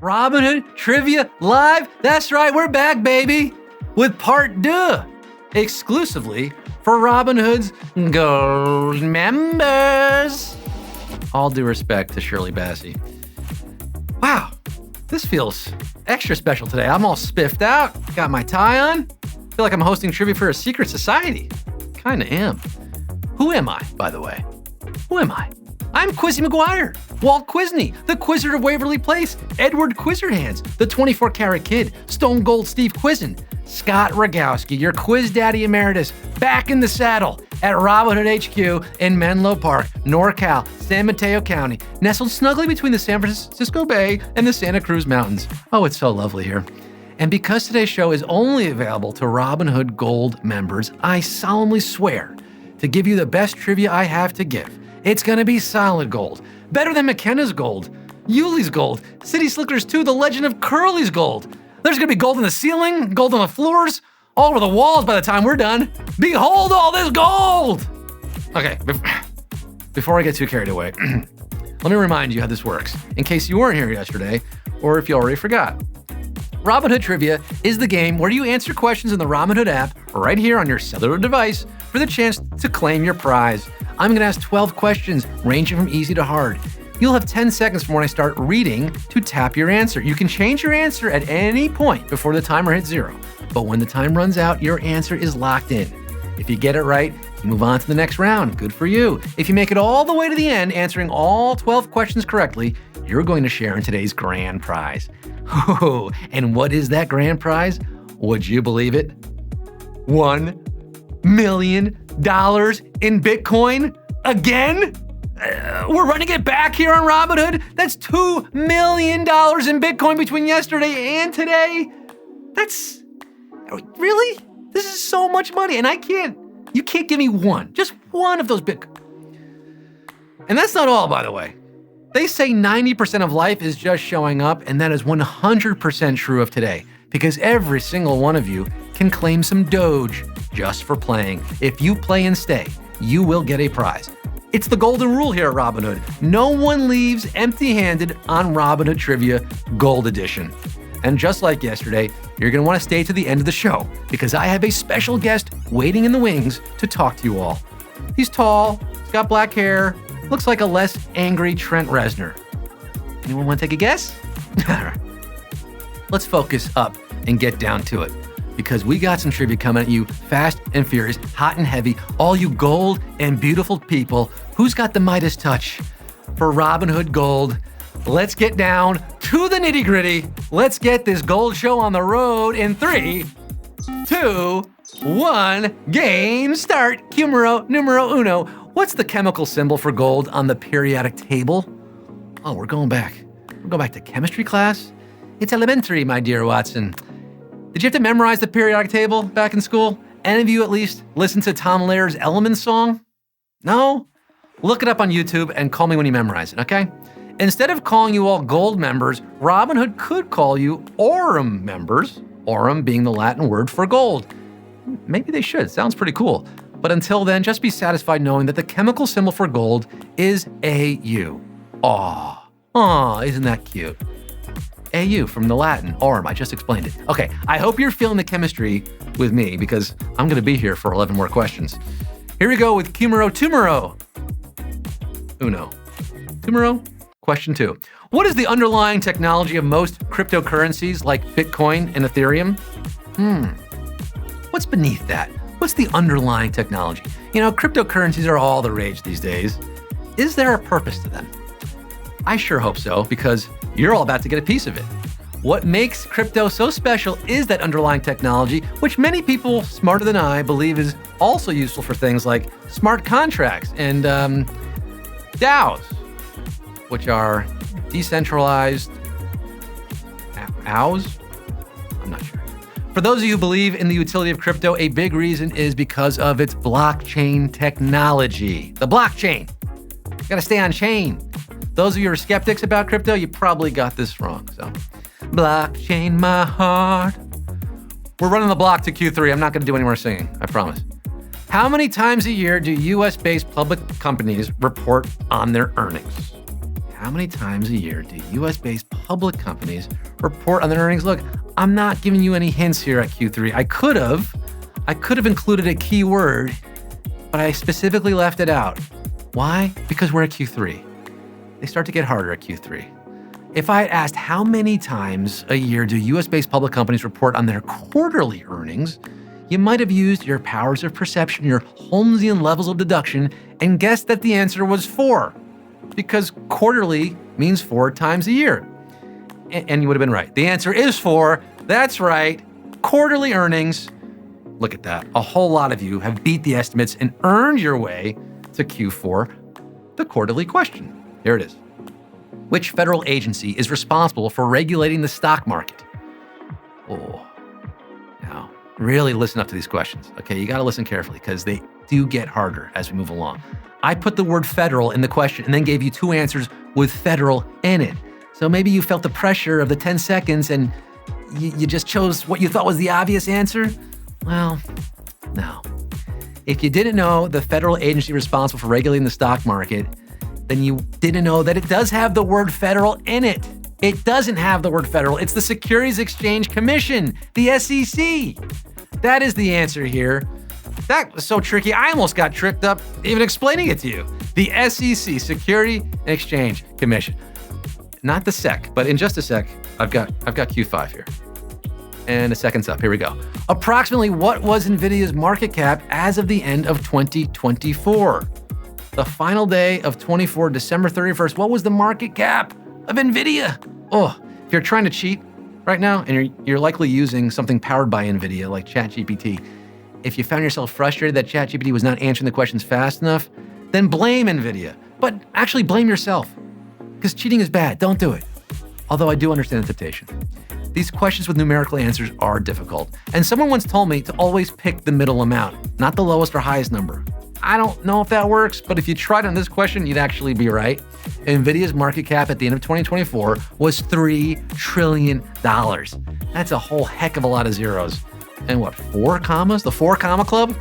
Robinhood Trivia Live. That's right, we're back, baby, with part 2, exclusively for Robinhood's Gold members. All due respect to Shirley Bassey. Wow, this feels extra special today. I'm all spiffed out, got my tie on. Feel like I'm hosting trivia for a secret society. Kinda am. Who am I, by the way? Who am I? I'm Quizzy McGuire, Walt Quizney, the Quizzard of Waverly Place, Edward Quizzerhands, the 24-karat kid, Stone Cold Steve Quizzin, Scott Rogowski, your quiz daddy emeritus, back in the saddle at Robinhood HQ in Menlo Park, NorCal, San Mateo County, nestled snugly between the San Francisco Bay and the Santa Cruz Mountains. Oh, it's so lovely here. And because today's show is only available to Robinhood Gold members, I solemnly swear to give you the best trivia I have to give. It's gonna be solid gold. Better than McKenna's gold, Yuli's gold, City Slickers 2, The Legend of Curly's gold. There's gonna be gold in the ceiling, gold on the floors, all over the walls by the time we're done. Behold all this gold! Okay, before I get too carried away, let me remind you how this works, in case you weren't here yesterday, or if you already forgot. Robinhood Trivia is the game where you answer questions in the Robinhood app right here on your cellular device for the chance to claim your prize. I'm going to ask 12 questions, ranging from easy to hard. You'll have 10 seconds from when I start reading to tap your answer. You can change your answer at any point before the timer hits 0. But when the time runs out, your answer is locked in. If you get it right, you move on to the next round. Good for you. If you make it all the way to the end, answering all 12 questions correctly, you're going to share in today's grand prize. Oh, and what is that grand prize? Would you believe it? $1 million in Bitcoin? Again? We're running it back here on Robinhood? That's $2 million in Bitcoin between yesterday and today? That's... Really? This is so much money, and you can't give me just one of those Bitcoin. And that's not all, by the way. They say 90% of life is just showing up, and that is 100% true of today, because every single one of you can claim some Doge just for playing. If you play and stay, you will get a prize. It's the golden rule here at Robinhood. No one leaves empty-handed on Robinhood Trivia Gold Edition. And just like yesterday, you're going to want to stay to the end of the show because I have a special guest waiting in the wings to talk to you all. He's tall, he's got black hair, looks like a less angry Trent Reznor. Anyone want to take a guess? Let's focus up and get down to it because we got some trivia coming at you fast and furious, hot and heavy. All you gold and beautiful people, who's got the Midas touch for Robinhood Gold? Let's get down to the nitty-gritty. Let's get this gold show on the road in 3, 2, 1. Game start. Numero uno. What's the chemical symbol for gold on the periodic table? Oh, we're going back. We're going back to chemistry class. It's elementary, my dear Watson. Did you have to memorize the periodic table back in school? Any of you at least listen to Tom Lair's Elements song? No? Look it up on YouTube and call me when you memorize it, okay? Instead of calling you all gold members, Robinhood could call you Aurum members, Aurum being the Latin word for gold. Maybe they should. Sounds pretty cool. But until then, just be satisfied knowing that the chemical symbol for gold is AU. Aw, isn't that cute? AU from the Latin, Aurum, I just explained it. Okay, I hope you're feeling the chemistry with me because I'm going to be here for 11 more questions. Here we go with Tumero Uno. Tumero? Question 2. What is the underlying technology of most cryptocurrencies like Bitcoin and Ethereum? What's beneath that? What's the underlying technology? You know, cryptocurrencies are all the rage these days. Is there a purpose to them? I sure hope so, because you're all about to get a piece of it. What makes crypto so special is that underlying technology, which many people smarter than I believe is also useful for things like smart contracts and DAOs, which are decentralized OWs? I'm not sure. For those of you who believe in the utility of crypto, a big reason is because of its blockchain technology. The blockchain. You gotta stay on chain. Those of you who are skeptics about crypto, you probably got this wrong. So, blockchain my heart. We're running the block to Q3. I'm not gonna do any more singing, I promise. How many times a year do US-based public companies report on their earnings? how many times a year do US-based public companies report on their earnings? Look, I'm not giving you any hints here at Q3. I could have included a key word, but I specifically left it out. Why? Because we're at Q3. They start to get harder at Q3. If I had asked how many times a year do US-based public companies report on their quarterly earnings, you might have used your powers of perception, your Holmesian levels of deduction, and guessed that the answer was 4, because quarterly means 4 times a year. And you would have been right. The answer is 4. That's right. Quarterly earnings. Look at that. A whole lot of you have beat the estimates and earned your way to Q4, the quarterly question. Here it is. Which federal agency is responsible for regulating the stock market? Oh, now really listen up to these questions. Okay, you got to listen carefully because they do get harder as we move along. I put the word federal in the question and then gave you 2 answers with federal in it. So maybe you felt the pressure of the 10 seconds and you just chose what you thought was the obvious answer? Well, no. If you didn't know the federal agency responsible for regulating the stock market, then you didn't know that it does have the word federal in it. It doesn't have the word federal. It's the Securities Exchange Commission, the SEC. That is the answer here. That was so tricky, I almost got tripped up even explaining it to you. The SEC, Security and Exchange Commission. Not the SEC, but in just a sec, I've got Q5 here. And a second's up. Here we go. Approximately what was NVIDIA's market cap as of the end of 2024? The final day of 24, December 31st. What was the market cap of NVIDIA? Oh, if you're trying to cheat right now and you're likely using something powered by NVIDIA like ChatGPT, if you found yourself frustrated that ChatGPT was not answering the questions fast enough, then blame NVIDIA. But actually blame yourself, because cheating is bad. Don't do it. Although I do understand the temptation. These questions with numerical answers are difficult. And someone once told me to always pick the middle amount, not the lowest or highest number. I don't know if that works, but if you tried on this question, you'd actually be right. NVIDIA's market cap at the end of 2024 was $3 trillion. That's a whole heck of a lot of zeros. And what, 4 commas? The 4 comma club?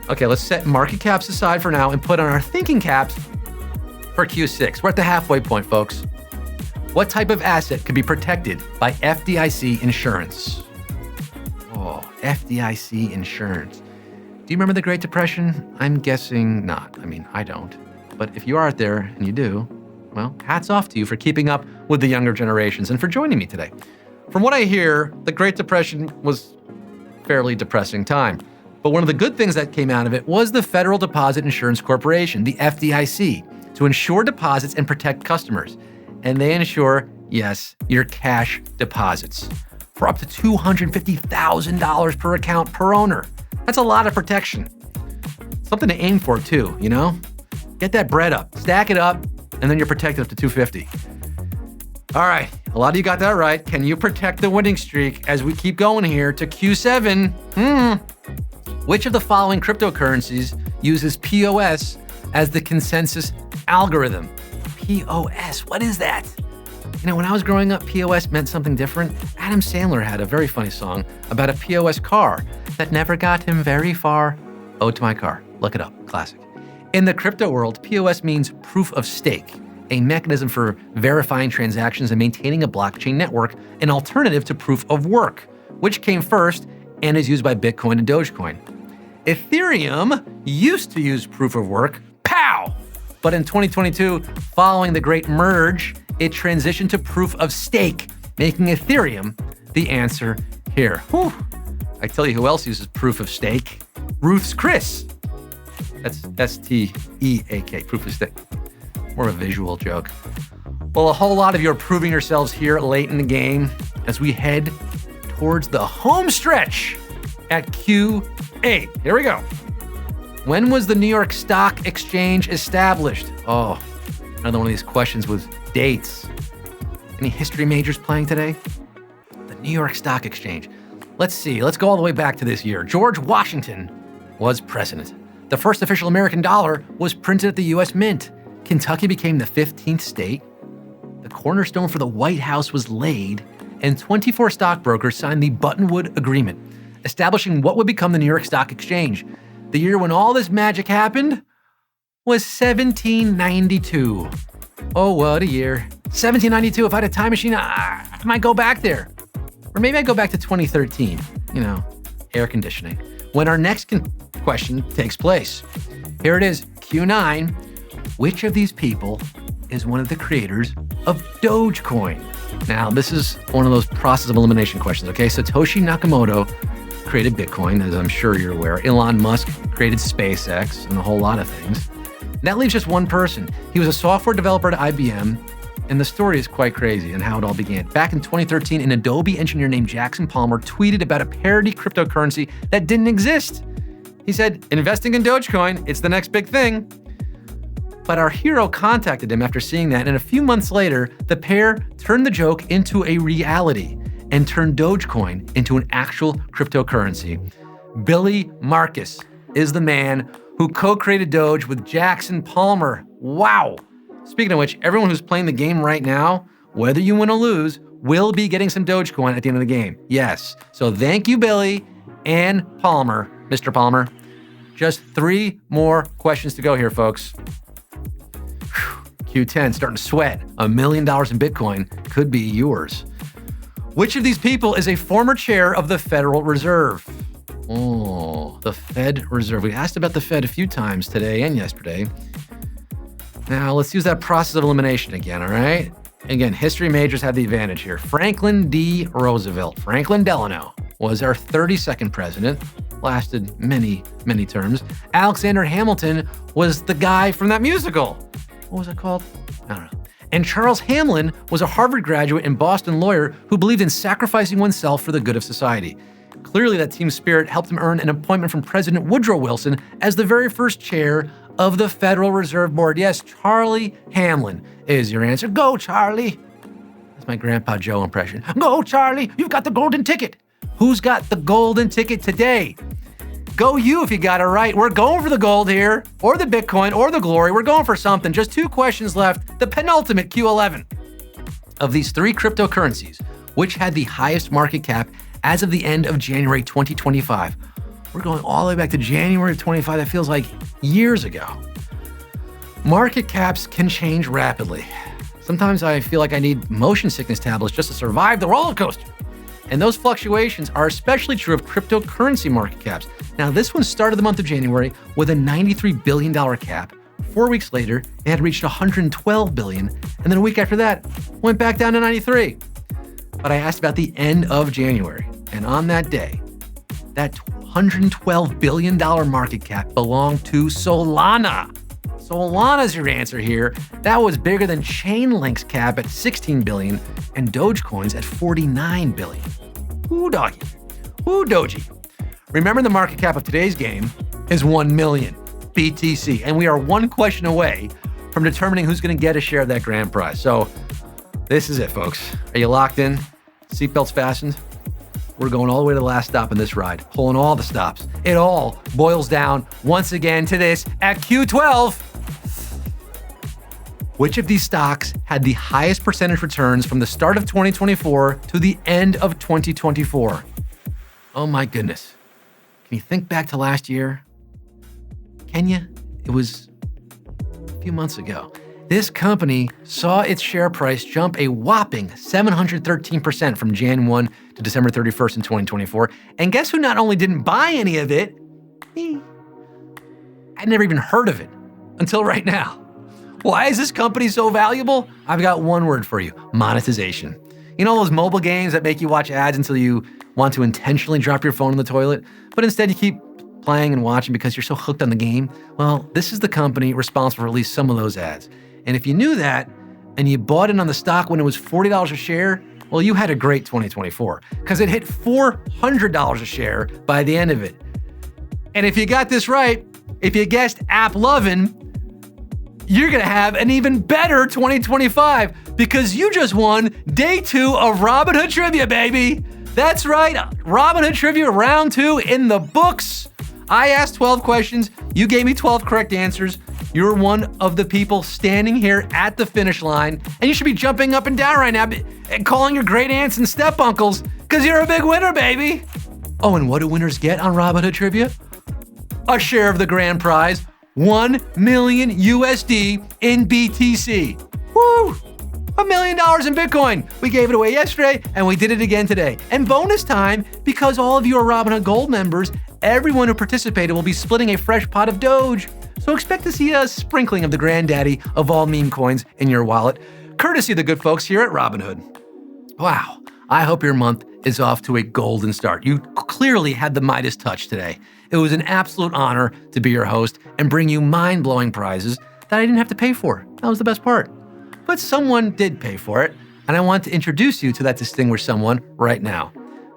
Okay, let's set market caps aside for now and put on our thinking caps for Q6. We're at the halfway point, folks. What type of asset could be protected by FDIC insurance? Oh, FDIC insurance. Do you remember the Great Depression? I'm guessing not. I mean, I don't. But if you are out there and you do, well, hats off to you for keeping up with the younger generations and for joining me today. From what I hear, the Great Depression was a fairly depressing time. But one of the good things that came out of it was the Federal Deposit Insurance Corporation, the FDIC, to insure deposits and protect customers. And they insure, yes, your cash deposits for up to $250,000 per account per owner. That's a lot of protection. Something to aim for too, you know? Get that bread up, stack it up, and then you're protected up to $250,000. All right, a lot of you got that right. Can you protect the winning streak as we keep going here to Q7? Which of the following cryptocurrencies uses POS as the consensus algorithm? POS, what is that? You know, when I was growing up, POS meant something different. Adam Sandler had a very funny song about a POS car that never got him very far. Ode to My Car. Look it up. Classic. In the crypto world, POS means proof of stake, a mechanism for verifying transactions and maintaining a blockchain network, an alternative to proof of work, which came first and is used by Bitcoin and Dogecoin. Ethereum used to use proof of work, pow! But in 2022, following the great merge, it transitioned to proof of stake, making Ethereum the answer here. Whew. I tell you who else uses proof of stake. Ruth's Chris. That's S-T-E-A-K, proof of stake. More of a visual joke. Well, a whole lot of you are proving yourselves here late in the game as we head towards the home stretch at Q8. Here we go. When was the New York Stock Exchange established? Oh, another one of these questions with dates. Any history majors playing today? The New York Stock Exchange. Let's see, let's go all the way back to this year. George Washington was president. The first official American dollar was printed at the U.S. Mint. Kentucky became the 15th state. The cornerstone for the White House was laid, and 24 stockbrokers signed the Buttonwood Agreement, establishing what would become the New York Stock Exchange. The year when all this magic happened was 1792. Oh, what a year. 1792, if I had a time machine, I might go back there. Or maybe I'd go back to 2013, air conditioning, when our next question takes place. Here it is, Q9. Which of these people is one of the creators of Dogecoin? Now, this is one of those process of elimination questions, okay? Satoshi Nakamoto created Bitcoin, as I'm sure you're aware. Elon Musk created SpaceX and a whole lot of things. That leaves just one person. He was a software developer at IBM, and the story is quite crazy and how it all began. Back in 2013, an Adobe engineer named Jackson Palmer tweeted about a parody cryptocurrency that didn't exist. He said, investing in Dogecoin, it's the next big thing. But our hero contacted him after seeing that, and a few months later, the pair turned the joke into a reality and turned Dogecoin into an actual cryptocurrency. Billy Marcus is the man who co-created Doge with Jackson Palmer. Wow! Speaking of which, everyone who's playing the game right now, whether you win or lose, will be getting some Dogecoin at the end of the game. Yes. So thank you, Billy and Palmer, Mr. Palmer. Just 3 more questions to go here, folks. Q10, starting to sweat. $1 million in Bitcoin could be yours. Which of these people is a former chair of the Federal Reserve? Oh, the Fed Reserve. We asked about the Fed a few times today and yesterday. Now, let's use that process of elimination again, all right? Again, history majors have the advantage here. Franklin D. Roosevelt, Franklin Delano, was our 32nd president, lasted many, many terms. Alexander Hamilton was the guy from that musical. What was it called? I don't know. And Charles Hamlin was a Harvard graduate and Boston lawyer who believed in sacrificing oneself for the good of society. Clearly, that team spirit helped him earn an appointment from President Woodrow Wilson as the very first chair of the Federal Reserve Board. Yes, Charlie Hamlin is your answer. Go, Charlie. That's my Grandpa Joe impression. Go, Charlie. You've got the golden ticket. Who's got the golden ticket today? Go you if you got it right. We're going for the gold here, or the Bitcoin, or the glory. We're going for something. Just 2 questions left. The penultimate Q11. Of these 3 cryptocurrencies, which had the highest market cap as of the end of January 2025? We're going all the way back to January of 25. That feels like years ago. Market caps can change rapidly. Sometimes I feel like I need motion sickness tablets just to survive the roller coaster. And those fluctuations are especially true of cryptocurrency market caps. Now, this one started the month of January with a $93 billion cap. 4 weeks later, it had reached $112 billion. And then a week after that, went back down to 93. But I asked about the end of January. And on that day, that $112 billion market cap belonged to Solana. Solana's your answer here. That was bigger than Chainlink's cap at $16 billion and Dogecoin's at $49 billion. Ooh, doggy. Ooh, Doji. Remember, the market cap of today's game is 1 million BTC, and we are 1 question away from determining who's going to get a share of that grand prize. So this is it, folks. Are you locked in? Seatbelts fastened? We're going all the way to the last stop in this ride, pulling all the stops. It all boils down once again to this at Q12. Which of these stocks had the highest percentage returns from the start of 2024 to the end of 2024? Oh my goodness. Can you think back to last year? Can you? It was a few months ago. This company saw its share price jump a whopping 713% from Jan 1 to December 31st in 2024. And guess who not only didn't buy any of it? Me. I'd never even heard of it until right now. Why is this company so valuable? I've got one word for you: monetization. You know those mobile games that make you watch ads until you want to intentionally drop your phone in the toilet, but instead you keep playing and watching because you're so hooked on the game? Well, this is the company responsible for at least some of those ads. And if you knew that and you bought in on the stock when it was $40 a share, well, you had a great 2024 because it hit $400 a share by the end of it. And if you got this right, if you guessed app lovin', you're going to have an even better 2025 because you just won day 2 of Robinhood Trivia, baby. That's right. Robinhood Trivia round 2 in the books. I asked 12 questions. You gave me 12 correct answers. You're one of the people standing here at the finish line, and you should be jumping up and down right now and calling your great aunts and step uncles because you're a big winner, baby. Oh, and what do winners get on Robinhood Trivia? A share of the grand prize, 1 million USD in BTC. Woo! $1 million in Bitcoin. We gave it away yesterday, and we did it again today. And bonus time, because all of you are Robinhood Gold members, everyone who participated will be splitting a fresh pot of Doge. So expect to see a sprinkling of the granddaddy of all meme coins in your wallet, courtesy of the good folks here at Robinhood. Wow, I hope your month is off to a golden start. You clearly had the Midas touch today. It was an absolute honor to be your host and bring you mind-blowing prizes that I didn't have to pay for. That was the best part. But someone did pay for it, and I want to introduce you to that distinguished someone right now.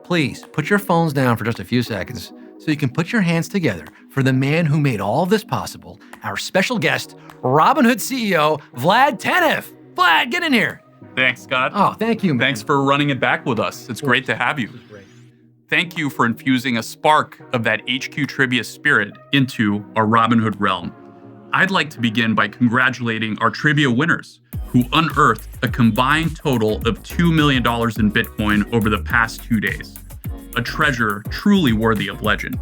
Please put your phones down for just a few seconds so you can put your hands together for the man who made all of this possible, our special guest, Robinhood CEO, Vlad Tenev. Vlad, get in here. Thanks, Scott. Oh, thank you, man. Thanks for running it back with us. It's great to have you. Thank you for infusing a spark of that HQ Trivia spirit into our Robinhood realm. I'd like to begin by congratulating our trivia winners, who unearthed a combined total of $2 million in Bitcoin over the past 2 days. A treasure truly worthy of legend.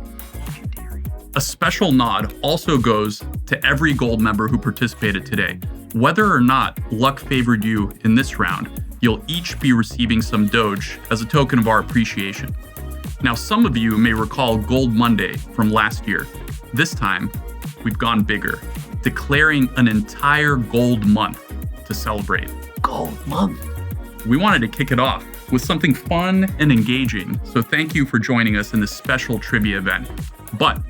A special nod also goes to every gold member who participated today. Whether or not luck favored you in this round, you'll each be receiving some Doge as a token of our appreciation. Now, some of you may recall Gold Monday from last year. This time, we've gone bigger, declaring an entire gold month to celebrate. Gold month. We wanted to kick it off with something fun and engaging, so thank you for joining us in this special trivia event. But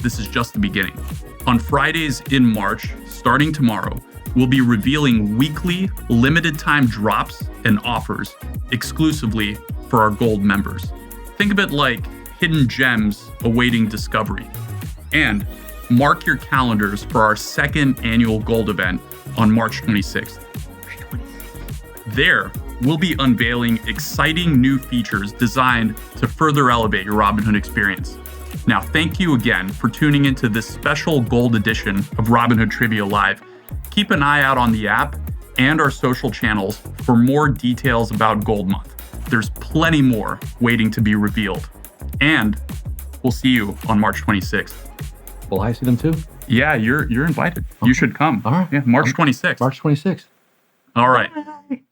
this is just the beginning. On Fridays in March, starting tomorrow, we'll be revealing weekly limited time drops and offers exclusively for our gold members. Think of it like hidden gems awaiting discovery. And mark your calendars for our second annual gold event on March 26th. There, we'll be unveiling exciting new features designed to further elevate your Robinhood experience. Now, thank you again for tuning into this special gold edition of Robinhood Trivia Live. Keep an eye out on the app and our social channels for more details about Gold Month. There's plenty more waiting to be revealed. And we'll see you on March 26th. Will I see them too? Yeah, you're invited. Okay. You should come. All right. Yeah, March 26th. March 26th. All right. Bye.